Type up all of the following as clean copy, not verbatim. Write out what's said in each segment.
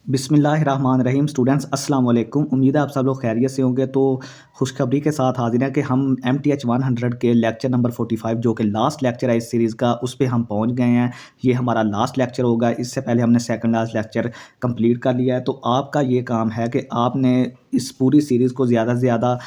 बिस्मिल्लाहिर्रहमानिर्रहीम। स्टूडेंट्स अस्सलाम वालेकुम। उम्मीद है आप सब लोग खैरियत से होंगे। तो खुशखबरी के साथ हाजिर हैं कि हम MTH 100 के लेक्चर नंबर 45 जो कि लास्ट लेक्चर है इस सीरीज़ का, उस पे हम पहुंच गए हैं। ये हमारा लास्ट लेक्चर होगा। इससे पहले हमने सेकंड लास्ट लेक्चर कंप्लीट कर लिया है। तो आपका ये काम है कि आपने इस पूरी सीरीज़ को ज़्यादा से ज़्यादा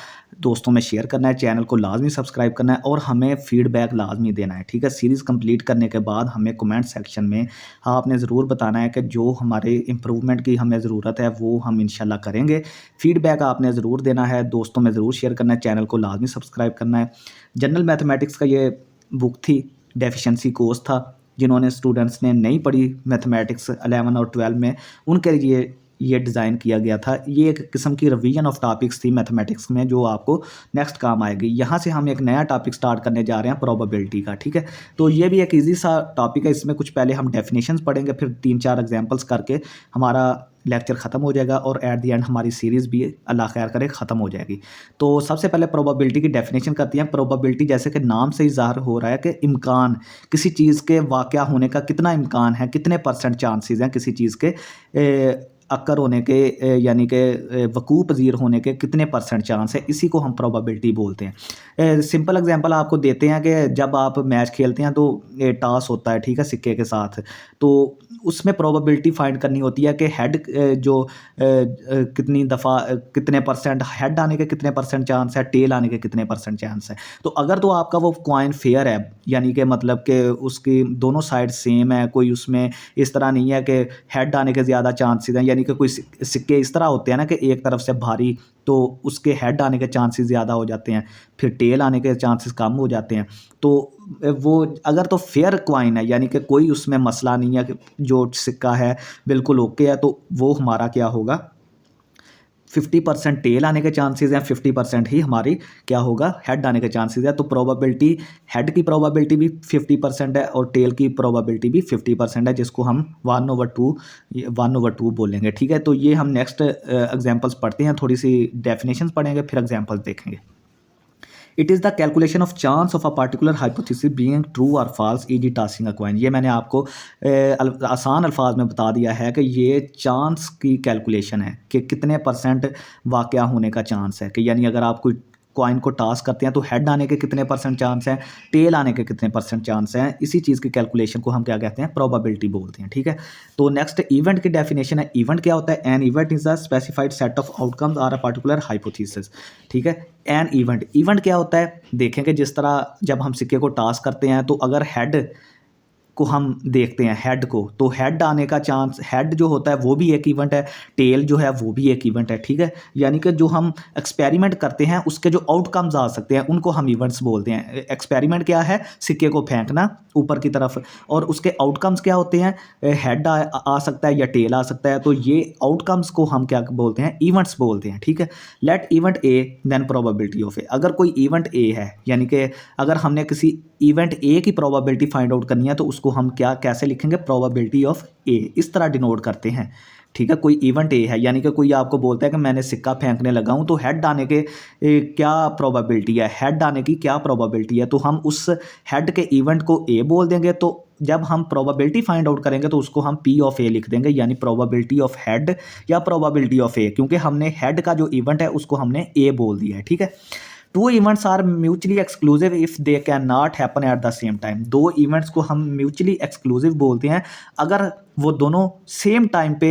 दोस्तों में शेयर करना है, चैनल को लाजमी सब्सक्राइब करना है और हमें फ़ीडबैक लाजमी देना है, ठीक है। सीरीज़ कंप्लीट करने के बाद हमें कमेंट सेक्शन में आपने ज़रूर बताना है कि जो हमारे इम्प्रूवमेंट की हमें ज़रूरत है वो हम इंशाल्लाह करेंगे। फ़ीडबैक आपने ज़रूर देना है, दोस्तों में ज़रूर शेयर करना है, चैनल को लाजमी सब्सक्राइब करना है। जनरल मैथमेटिक्स का ये बुक थी, डेफिशिएंसी कोर्स था। जिन्होंने स्टूडेंट्स ने नहीं पढ़ी मैथमेटिक्स 11 और 12 में, उनके लिए ये डिज़ाइन किया गया था। ये एक किस्म की रिवीजन ऑफ टॉपिक्स थी मैथमेटिक्स में, जो आपको नेक्स्ट काम आएगी। यहाँ से हम एक नया टॉपिक स्टार्ट करने जा रहे हैं प्रोबेबिलिटी का, ठीक है। तो ये भी एक ईजी सा टॉपिक है। इसमें कुछ पहले हम डेफिनेशंस पढ़ेंगे, फिर 3-4 एग्जांपल्स करके हमारा लेक्चर ख़त्म हो जाएगा और एट द एंड हमारी सीरीज़ भी अल्लाह खैर करे ख़त्म हो जाएगी। तो सबसे पहले प्रोबेबिलिटी की डेफिनेशन करती हैं। प्रोबेबिलिटी जैसे कि नाम से ही ज़ाहिर हो रहा है कि इम्कान, किसी चीज़ के वाक़या होने का कितना इम्कान है, कितने परसेंट चांसेस हैं किसी चीज़ के अक्कर होने के, यानी कि वकूअ पज़ीर होने के कितने परसेंट चांस है, इसी को हम प्रोबेबिलिटी बोलते हैं। सिंपल एग्जांपल आपको देते हैं कि जब आप मैच खेलते हैं तो टॉस होता है, ठीक है, सिक्के के साथ। तो उसमें प्रोबेबिलिटी फाइंड करनी होती है कि हेड कितनी दफ़ा कितने परसेंट हेड आने के कितने परसेंट चांस है, टेल आने के कितने परसेंट चांस है। तो अगर तो आपका वो कॉइन फेयर है, यानी कि मतलब कि उसकी दोनों साइड सेम है, कोई उसमें इस तरह नहीं है कि हेड आने के ज़्यादा चांसेस हैं, यानी कि कोई सिक्के इस तरह होते हैं ना कि एक तरफ से भारी, तो उसके हेड आने के चांसेस ज़्यादा हो जाते हैं, फिर टेल आने के चांसेस कम हो जाते हैं। तो वो अगर तो फेयर कॉइन है, यानी कि कोई उसमें मसला नहीं है कि जो सिक्का है बिल्कुल ओके है, तो वो हमारा क्या होगा, 50% टेल आने के चांसेस हैं, 50% ही हमारी क्या होगा, हेड आने के चांसेस है। तो प्रोबेबिलिटी, हेड की प्रोबेबिलिटी भी 50% है और टेल की प्रोबेबिलिटी भी 50% है, जिसको हम 1/2 बोलेंगे, ठीक है। तो ये हम नेक्स्ट एग्जांपल्स पढ़ते हैं, थोड़ी सी डेफिनेशंस पढ़ेंगे, फिर एग्जांपल्स देखेंगे। It is the calculation of chance of a particular hypothesis being true और false e g. Tossing a coin. ये मैंने आपको आसान अल्फाज में बता दिया है कि ये चांस की कैलकुलेशन है कि कितने परसेंट वाक़या होने का चांस है, कि यानी अगर आप कोई कॉइन को टॉस करते हैं तो हेड आने के कितने परसेंट चांस हैं, टेल आने के कितने परसेंट चांस हैं। इसी चीज़ की कैलकुलेशन को हम क्या कहते हैं, प्रोबेबिलिटी बोलते हैं, ठीक है। तो नेक्स्ट इवेंट की डेफिनेशन है। इवेंट क्या होता है? An event is a specified set of outcomes or a particular hypothesis, ठीक है। एन इवेंट, इवेंट क्या होता है? देखेंगे जिस तरह जब हम सिक्के को टॉस करते हैं तो अगर हेड को हम देखते हैं, हेड को, तो हेड आने का चांस, हेड जो होता है वो भी एक इवेंट है, टेल जो है वो भी एक इवेंट है, ठीक है। यानी कि जो हम एक्सपेरिमेंट करते हैं उसके जो आउटकम्स आ सकते हैं उनको हम इवेंट्स बोलते हैं। एक्सपेरिमेंट क्या है? सिक्के को फेंकना ऊपर की तरफ, और उसके आउटकम्स क्या होते हैं? हेड आ सकता है या टेल आ सकता है। तो ये आउटकम्स को हम क्या बोलते हैं? इवेंट्स बोलते हैं, ठीक है। Let event A then probability of A. अगर कोई इवेंट ए है, यानी कि अगर हमने किसी इवेंट ए की प्रोबेबिलिटी फाइंड आउट करनी है तो उसको हम क्या कैसे लिखेंगे? प्रोबेबिलिटी ऑफ ए, इस तरह डिनोट करते हैं, ठीक है। कोई इवेंट ए है, यानी कि कोई आपको बोलता है कि मैंने सिक्का फेंकने लगा हूं, तो हेड आने के क्या प्रोबेबिलिटी है, हेड आने की क्या प्रोबेबिलिटी है, तो हम उस हेड के इवेंट को ए बोल देंगे। तो जब हम प्रोबेबिलिटी फाइंड आउट करेंगे तो उसको हम पी ऑफ ए लिख देंगे, यानी प्रोबेबिलिटी ऑफ हेड या प्रोबेबिलिटी ऑफ ए, क्योंकि हमने हेड का जो इवेंट है उसको हमने ए बोल दिया है, ठीक है। Two events are mutually exclusive if they can not happen at the same time. दो इवेंट्स को हम म्यूचुअली एक्सक्लूसिव बोलते हैं अगर वो दोनों सेम टाइम पे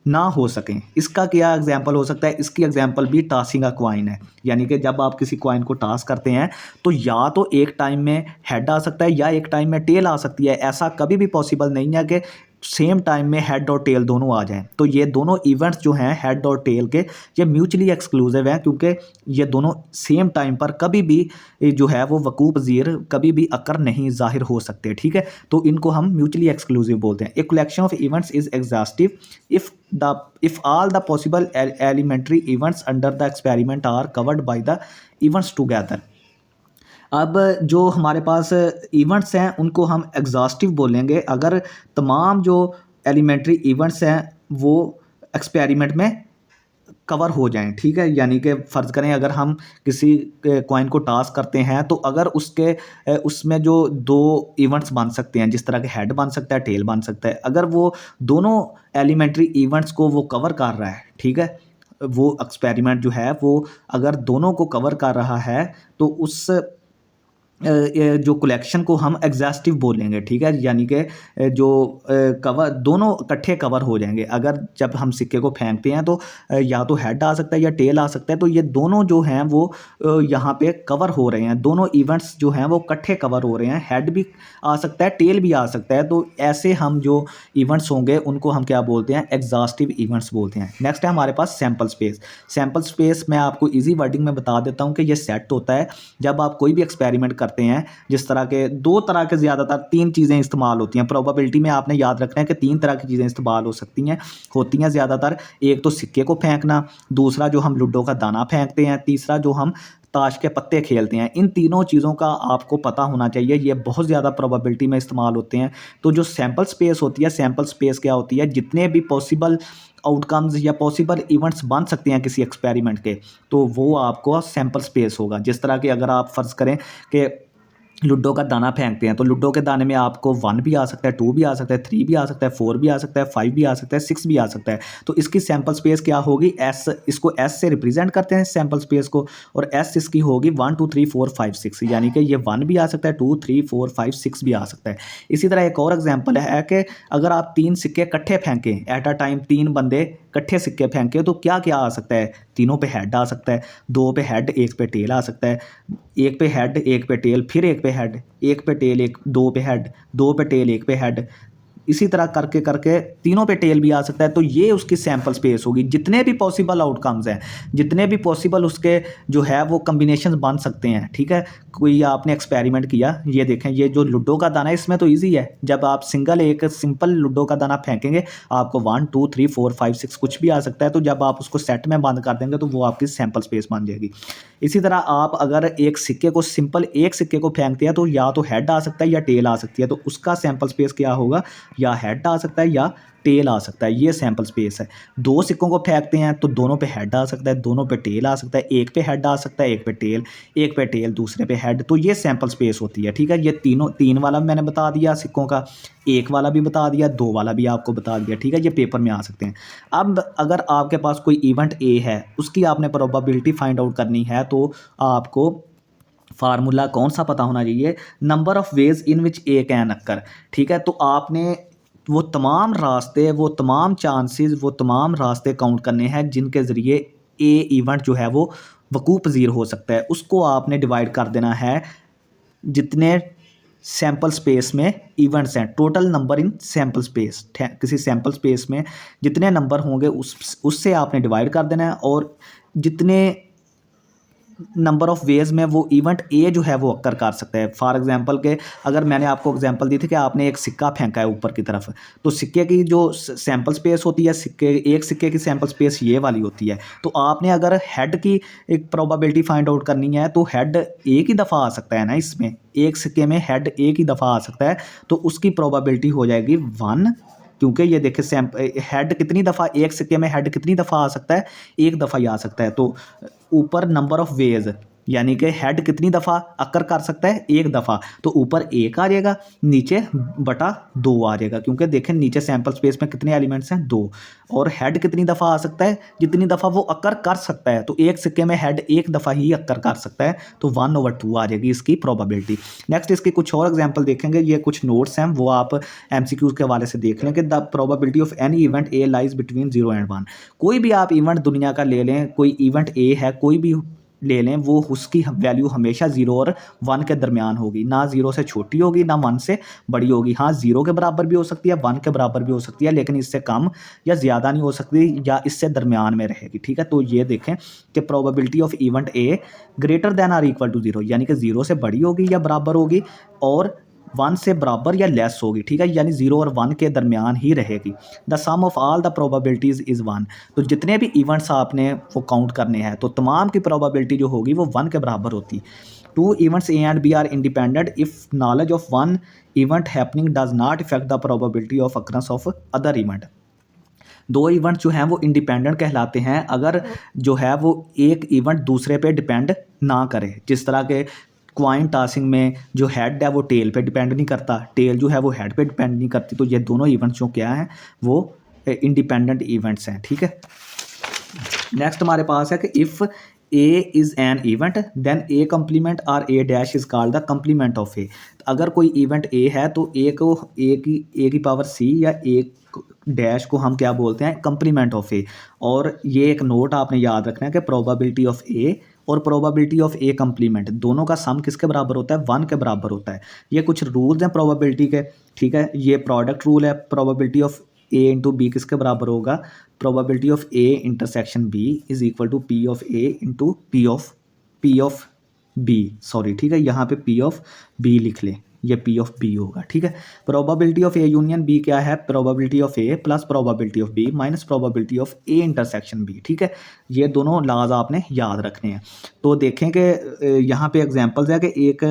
ना हो सकें। इसका क्या एग्जाम्पल हो सकता है? इसकी एग्जाम्पल भी टॉसिंग अ कॉइन है, यानी कि जब आप किसी कॉइन को टॉस करते हैं तो या तो एक टाइम में हेड आ सकता है या एक टाइम में टेल आ सकती है। ऐसा कभी भी पॉसिबल नहीं है कि सेम टाइम में हेड और टेल दोनों आ जाएं। तो ये दोनों इवेंट्स जो हैं हेड और टेल के, ये म्यूचुअली एक्सक्लूसिव हैं, क्योंकि ये दोनों सेम टाइम पर कभी भी जो है वो वकूअ पज़ीर कभी भी अकर नहीं ज़ाहिर हो सकते, ठीक है। तो इनको हम म्यूचुअली एक्सक्लूसिव बोलते हैं। A collection of events is exhaustive if all the possible elementary events under the experiment are covered by the events together। अब जो हमारे पास इवेंट्स हैं उनको हम एग्जॉस्टिव बोलेंगे अगर तमाम जो एलिमेंट्री इवेंट्स हैं वो एक्सपेरिमेंट में कवर हो जाएं, ठीक है। यानी कि फ़र्ज़ करें अगर हम किसी कॉइन को टॉस करते हैं तो अगर उसके उसमें जो दो इवेंट्स बन सकते हैं, जिस तरह के हेड बन सकता है, टेल बन सकता है, अगर वो दोनों एलिमेंट्री इवेंट्स को वो कवर कर रहा है, ठीक है, वो एक्सपेरिमेंट जो है वो अगर दोनों को कवर कर रहा है तो उस ये जो कलेक्शन को हम एग्जॉस्टिव बोलेंगे, ठीक है। यानी कि जो कवर दोनों इकट्ठे कवर हो जाएंगे। अगर जब हम सिक्के को फेंकते हैं तो या तो हेड आ सकता है या टेल आ सकता है, तो ये दोनों जो हैं वो यहाँ पे कवर हो रहे हैं, दोनों इवेंट्स जो हैं वो इकट्ठे कवर हो रहे हैं। हेड भी आ सकता है, टेल भी आ सकता है। तो ऐसे हम जो इवेंट्स होंगे उनको हम क्या बोलते हैं, एग्जॉस्टिव इवेंट्स बोलते हैं। नेक्स्ट है हमारे पास सैम्पल स्पेस। सैम्पल स्पेस मैं आपको ईजी वर्डिंग में बता देता हूँ कि ये सेट होता है जब आप कोई भी एक्सपेरिमेंट करते हैं। जिस तरह के दो तरह के ज़्यादातर तीन चीज़ें इस्तेमाल होती हैं प्रोबेबिलिटी में, आपने याद रखना है कि तीन तरह की चीज़ें इस्तेमाल हो सकती हैं, होती हैं ज़्यादातर। एक तो सिक्के को फेंकना, दूसरा जो हम लूडो का दाना फेंकते हैं, तीसरा जो हम ताश के पत्ते खेलते हैं। इन तीनों चीज़ों का आपको पता होना चाहिए, ये बहुत ज़्यादा प्रोबेबिलिटी में इस्तेमाल होते हैं। तो जो सैम्पल स्पेस होती है, सैम्पल स्पेस क्या होती है, जितने भी पॉसिबल आउटकम्स या पॉसिबल इवेंट्स बन सकते हैं किसी एक्सपेरिमेंट के, तो वो आपको सैम्पल स्पेस होगा। जिस तरह कि अगर आप फ़र्ज़ करें कि लूडो का दाना फेंकते हैं, तो लूडो के दाने में आपको 1 भी आ सकता है, 2 भी आ सकता है, 3 भी आ सकता है, 4 भी आ सकता है, 5 भी आ सकता है, 6 भी आ सकता है। तो इसकी सैम्पल स्पेस क्या होगी, एस, इसको एस से रिप्रेजेंट करते हैं सैम्पल स्पेस को, और एस इसकी होगी 1 2 3 4 5 6, यानी कि ये 1 भी आ सकता है, 2 3 4 5 6 भी आ सकता है। इसी तरह एक और एग्जाम्पल है कि अगर आप 3 सिक्के इकट्ठे फेंकें, एट अ टाइम 3 बंदे इकट्ठे सिक्के फेंकें, तो क्या क्या आ सकता है, तीनों पे हेड आ सकता है, 2 पे हेड, 1 पे टेल आ सकता है, 1 पे हेड, 1 पे टेल, फिर 1 पे हेड, 1 पे टेल, 1 2 पे हेड, 2 पे टेल, 1 पे हेड, इसी तरह करके करके तीनों पे टेल भी आ सकता है। तो ये उसकी सैम्पल स्पेस होगी। जितने भी पॉसिबल आउटकम्स हैं, जितने भी पॉसिबल उसके जो है वो कम्बिनेशन बन सकते हैं, ठीक है। कोई आपने एक्सपेरिमेंट किया, ये देखें, ये जो लूडो का दाना है इसमें तो ईजी है, जब आप सिंगल एक सिंपल लूडो का दाना फेंकेंगे आपको 1 2 3 4 5 6 कुछ भी आ सकता है। तो जब आप उसको सेट में बंद कर देंगे तो वो आपकी सैम्पल स्पेस बन जाएगी। इसी तरह आप अगर एक सिक्के को सिंपल एक सिक्के को फेंकते हैं तो या तो हेड आ सकता है या टेल आ सकती है, तो उसका सैम्पल स्पेस क्या होगा, या हेड आ सकता है या टेल आ सकता है। ये सैम्पल स्पेस है। दो सिक्कों को फेंकते हैं तो दोनों पे हेड आ सकता है, दोनों पे टेल आ सकता है, एक पे हेड आ सकता है, एक पे टेल, एक पे टेल, दूसरे पे हेड। तो ये सैम्पल स्पेस होती है, ठीक है। ये तीनों, तीन वाला मैंने बता दिया सिक्कों का, एक वाला भी बता दिया, दो वाला भी आपको बता दिया, ठीक है। ये पेपर में आ सकते हैं। अब अगर आपके पास कोई इवेंट ए है, उसकी आपने प्रोबेबिलिटी फाइंड आउट करनी है, तो आपको फार्मूला कौन सा पता होना चाहिए, number of ways in which A can occur, ठीक है। तो आपने वो तमाम रास्ते, वो तमाम चांसेस, वो तमाम रास्ते काउंट करने हैं जिनके ज़रिए ए इवेंट जो है वो वकूफ़ पज़ीर हो सकता है। उसको आपने डिवाइड कर देना है जितने सैम्पल स्पेस में इवेंट्स हैं, total number in sample space, किसी सैम्पल स्पेस में जितने नंबर होंगे उससे आपने डिवाइड कर देना है, और जितने नंबर ऑफ़ वेज में वो इवेंट ए जो है वो अक्कर कर सकता है। फॉर एग्जांपल के अगर मैंने आपको एग्जांपल दी थी कि आपने एक सिक्का फेंका है ऊपर की तरफ, तो सिक्के की जो सैम्पल स्पेस होती है, एक सिक्के की सैम्पल स्पेस ये वाली होती है। तो आपने अगर हेड की एक प्रोबेबिलिटी फाइंड आउट करनी है तो हेड एक ही दफ़ा आ सकता है ना, इसमें एक सिक्के में हेड एक ही दफ़ा आ सकता है, तो उसकी प्रोबेबिलिटी हो जाएगी 1, क्योंकि ये देखिए हेड कितनी दफ़ा, एक सिक्के में हेड कितनी दफ़ा आ सकता है, एक दफ़ा ही आ सकता है। तो ऊपर नंबर ऑफ़ वेज, यानी कि हेड कितनी दफ़ा अक्कर कर सकता है, एक दफ़ा, तो ऊपर एक आ जाएगा, नीचे बटा 2 आ जाएगा, क्योंकि देखें नीचे सैम्पल स्पेस में कितने एलिमेंट्स हैं, 2, और हेड कितनी दफ़ा आ सकता है, जितनी दफ़ा वो अक्कर कर सकता है। तो एक सिक्के में हेड एक दफ़ा ही अक्कर कर सकता है, तो 1/2 आ जाएगी इसकी प्रोबेबिलिटी। नेक्स्ट इसकी कुछ और एग्जाम्पल देखेंगे, ये कुछ नोट्स हैं वो आप MCQ के हवाले से देख लें कि the probability of any event A lies between 0 and 1। कोई भी आप इवेंट दुनिया का ले लें, कोई इवेंट ए है, कोई भी ले लें, वो उसकी वैल्यू हमेशा 0 और 1 के दरमियान होगी, ना 0 से छोटी होगी ना 1 से बड़ी होगी। हाँ, 0 के बराबर भी हो सकती है, 1 के बराबर भी हो सकती है, लेकिन इससे कम या ज़्यादा नहीं हो सकती, या इससे दरमियान में रहेगी, ठीक है। तो ये देखें कि probability of event A greater than or equal to 0, यानी कि 0 से बड़ी होगी या बराबर होगी, और 1 से बराबर या लेस होगी, ठीक है, यानी 0 और 1 के दरमियान ही रहेगी। The sum of all the probabilities is 1। तो जितने भी इवेंट्स आपने वो काउंट करने हैं, तो तमाम की प्रोबेबिलिटी जो होगी वो 1 के बराबर होती। 2 events A and B are independent if knowledge of 1 event happening does not effect the probability of occurrence of other event. दो इवेंट जो हैं वो इंडिपेंडेंट कहलाते हैं अगर जो है वो एक इवेंट दूसरे पे डिपेंड ना करे। जिस तरह के क्वाइन टॉसिंग में जो हेड है वो टेल पे डिपेंड नहीं करता, टेल जो है वो हेड पे डिपेंड नहीं करती। तो ये दोनों इवेंट्स जो क्या हैं वो इंडिपेंडेंट इवेंट्स हैं, ठीक है। नेक्स्ट हमारे पास है कि if A is an event then A complement और A dash is called the complement of A. अगर कोई इवेंट ए है तो ए को ए की पावर सी या ए डैश को हम क्या बोलते हैं, कम्प्लीमेंट ऑफ ए। और ये एक नोट आपने याद रखना है कि प्रोबेबिलिटी ऑफ ए और प्रोबेबिलिटी ऑफ ए कम्प्लीमेंट दोनों का सम किसके बराबर होता है, 1 के बराबर होता है। ये कुछ रूल्स हैं प्रोबेबिलिटी के, ठीक है। ये प्रोडक्ट रूल है, probability of A into B किसके बराबर होगा, probability of A intersection B is equal to P of A into P of B, sorry, ठीक है। यहाँ पे पी ऑफ बी लिख लें, ये पी ऑफ बी होगा, ठीक है। Probability of A union B क्या है, probability of A plus probability of B minus probability of A intersection B, ठीक है। ये दोनों लाज आपने याद रखने हैं। तो देखें कि यहाँ पे एग्जांपल्स है कि एक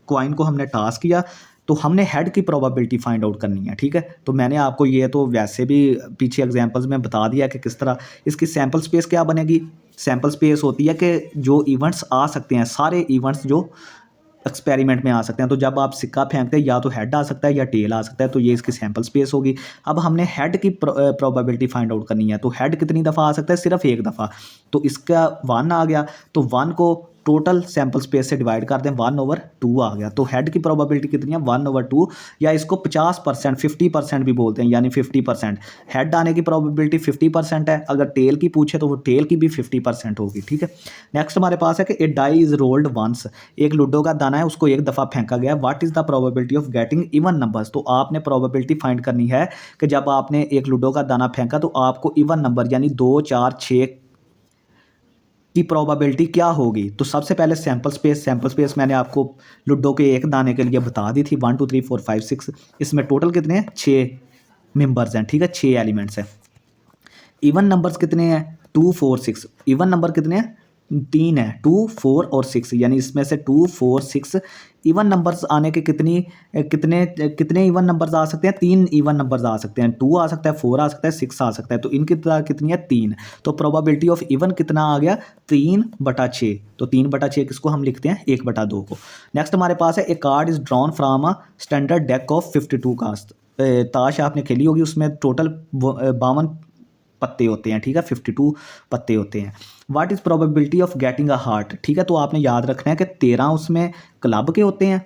कॉइन को हमने टॉस किया तो हमने हेड की प्रोबेबिलिटी फाइंड आउट करनी है, ठीक है। तो मैंने आपको ये तो वैसे भी पीछे एग्जांपल्स में बता दिया कि किस तरह इसकी सैम्पल स्पेस क्या बनेगी। सैम्पल स्पेस होती है कि जो इवेंट्स आ सकते हैं, सारे इवेंट्स जो एक्सपेरिमेंट में आ सकते हैं। तो जब आप सिक्का फेंकते हैं या तो हेड आ सकता है या टेल आ सकता है, तो ये इसकी सैम्पल स्पेस होगी। अब हमने हेड की प्रोबेबिलिटी फाइंड आउट करनी है, तो हेड कितनी दफ़ा आ सकता है, सिर्फ एक दफ़ा। तो इसका 1 आ गया, तो 1 को टोटल सैम्पल स्पेस से डिवाइड कर दें, 1/2 आ गया। तो हेड की प्रोबेबिलिटी कितनी है, 1/2, या इसको 50%, 50% भी बोलते हैं, यानी 50%। हेड आने की प्रोबेबिलिटी 50% है, अगर टेल की पूछे तो वो टेल की भी 50% होगी, ठीक है। नेक्स्ट हमारे पास है कि ए डाई इज रोल्ड वंस, एक लूडो का दाना है, उसको एक दफ़ा फेंका गया। What is the probability of getting even numbers, तो आपने प्रोबेबिलिटी फाइंड करनी है कि जब आपने एक लूडो का दाना फेंका तो आपको इवन नंबर यानी 2, 4, 6 की प्रोबेबिलिटी क्या होगी। तो सबसे पहले सैम्पल स्पेस मैंने आपको लूडो के एक दाने के लिए बता दी थी, 1 2 3 4 5 6, इसमें टोटल कितने हैं, 6 मेंबर्स हैं, ठीक है, 6 एलिमेंट्स हैं। इवन नंबर्स कितने हैं, 2 4 6, इवन नंबर कितने हैं, 3 है, 2 4 और 6, यानी इसमें से 2 4 6 इवन नंबर्स आने के कितने इवन नंबर्स आ सकते हैं, 3 इवन नंबर्स आ सकते हैं। 2 आ सकता है, 4 आ सकता है, 6 आ सकता है। तो इनकी तादाद कितनी है, 3। तो प्रोबेबिलिटी ऑफ इवन कितना आ गया, 3/6। तो 3/6 किसको हम लिखते हैं, 1/2 को। नेक्स्ट हमारे पास है a card is drawn from a standard deck of 52 cards. ताश आपने खेली होगी, उसमें टोटल 52 पत्ते होते हैं, ठीक है, 52 पत्ते होते हैं। What is probability of getting a heart, ठीक है। तो आपने याद रखना है कि 13 उसमें क्लब के होते हैं,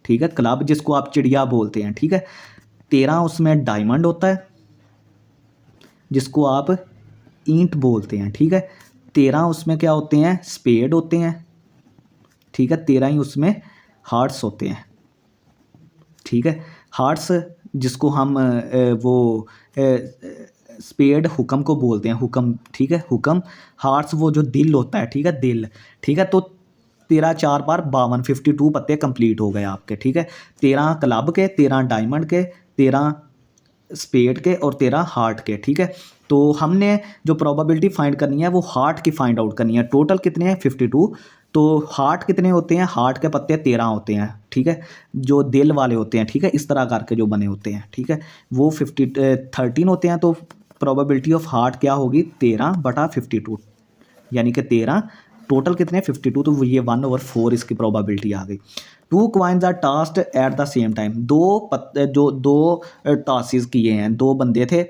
ठीक है, क्लब जिसको आप चिड़िया बोलते हैं, ठीक है। 13 उसमें डायमंड होता है जिसको आप ईंट बोलते हैं, ठीक है। 13 उसमें क्या होते हैं, स्पेड होते हैं, ठीक है। 13 ही उसमें हार्ट्स होते हैं, ठीक है। हार्ट्स जिसको हम स्पेड हुक्म को बोलते हैं, हुक्म, ठीक है, हुक्म। हार्ट्स वो जो दिल होता है, ठीक है, दिल, ठीक है। तो 13 4 बार 52, 52 पत्ते कंप्लीट हो गए आपके, ठीक है। 13 क्लब के, 13 डायमंड के, 13 स्पेड के और 13 हार्ट के, ठीक है। तो हमने जो प्रोबेबिलिटी फाइंड करनी है वो हार्ट की फाइंड आउट करनी है। टोटल कितने हैं, 52। तो हार्ट कितने होते हैं, हार्ट के पत्ते 13 होते हैं, ठीक है, जो दिल वाले होते हैं, ठीक है, इस तरह करके जो बने होते हैं, ठीक है, वो 13 होते हैं। तो प्रोबेबिलिटी ऑफ हार्ट क्या होगी, 13/52, यानी कि 13, टोटल कितने, 52। तो ये 1/4 इसकी प्रोबेबिलिटी आ गई। 2 coins are tossed at the same time, दो टॉसेस किए हैं, 2 बंदे थे,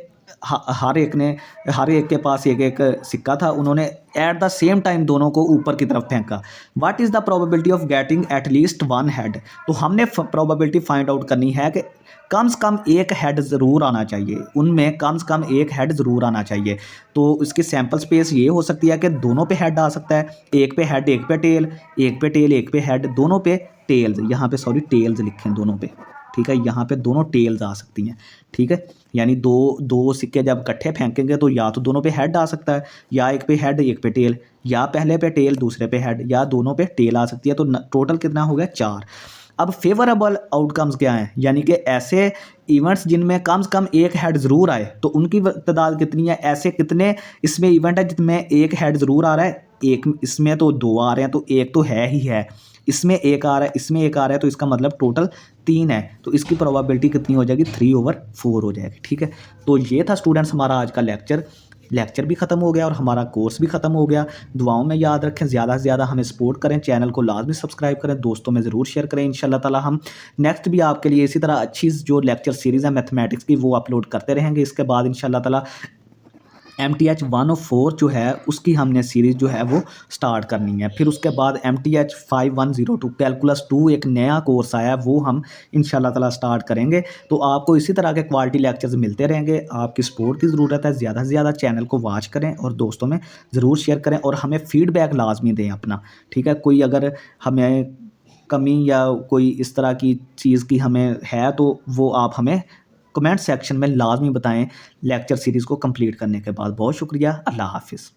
हर एक के पास एक सिक्का था, उन्होंने एट द सेम टाइम दोनों को ऊपर की तरफ फेंका। What is the probability of getting at least 1 head, तो हमने प्रोबेबिलिटी फाइंड आउट करनी है कि कम से कम एक हेड ज़रूर आना चाहिए, उनमें कम से कम एक हेड ज़रूर आना चाहिए। तो इसकी सैम्पल स्पेस ये हो सकती है कि दोनों पे हेड आ सकता है, एक पे हेड एक पे टेल, एक पे टेल एक पे हेड, दोनों पे टेल्स, यहाँ पे सॉरी टेल्स लिखें दोनों पे, ठीक है, यहाँ पे दोनों टेल्स आ सकती हैं, ठीक है। यानी दो सिक्के जब इकट्ठे फेंकेंगे तो या तो दोनों पे हेड आ सकता है, या एक पे हेड एक पे टेल, या पहले पे टेल दूसरे पे हेड, या दोनों पे टेल आ सकती है। तो टोटल कितना हो गया, 4। अब फेवरेबल आउटकम्स क्या हैं, यानी कि ऐसे इवेंट्स जिनमें कम से कम एक हेड ज़रूर आए, तो उनकी तादाद कितनी है। ऐसे कितने इसमें इवेंट है जिसमें एक हेड ज़रूर आ रहा है, एक इसमें तो 2 आ रहे हैं, तो एक तो है ही है, इसमें एक आ रहा है, इसमें एक आ रहा है, तो इसका मतलब टोटल 3 है, तो इसकी प्रोबेबिलिटी कितनी हो जाएगी, 3/4 हो जाएगी। ठीक है, तो ये था स्टूडेंट्स हमारा आज का लेक्चर भी ख़त्म हो गया और हमारा कोर्स भी ख़त्म हो गया। दुआओं में याद रखें, ज़्यादा से ज़्यादा हमें सपोर्ट करें, चैनल को लाजमी सब्सक्राइब करें, दोस्तों में ज़रूर शेयर करें। इंशाल्लाह ताला हम नेक्स्ट भी आपके लिए इसी तरह अच्छी जो लेक्चर सीरीज़ है मैथमेटिक्स की वो अपलोड करते रहेंगे। इसके बाद इंशाल्लाह ताला MTH 104 जो है उसकी हमने सीरीज़ जो है वो स्टार्ट करनी है। फिर उसके बाद MTH 5102 कैलकुलस 2 एक नया कोर्स आया है, वो हम इंशाल्लाह ताला स्टार्ट करेंगे। तो आपको इसी तरह के क्वालिटी लेक्चर्स मिलते रहेंगे। आपकी सपोर्ट की ज़रूरत है, ज़्यादा से ज़्यादा चैनल को वॉच करें और दोस्तों में ज़रूर शेयर करें और हमें फ़ीडबैक लाजमी दें अपना। ठीक है, कोई अगर हमें कमी या कोई इस तरह की चीज़ की हमें है तो वो आप हमें कमेंट सेक्शन में लाजमी बताएं लेक्चर सीरीज़ को कंप्लीट करने के बाद। बहुत शुक्रिया, अल्लाह हाफ़िज़।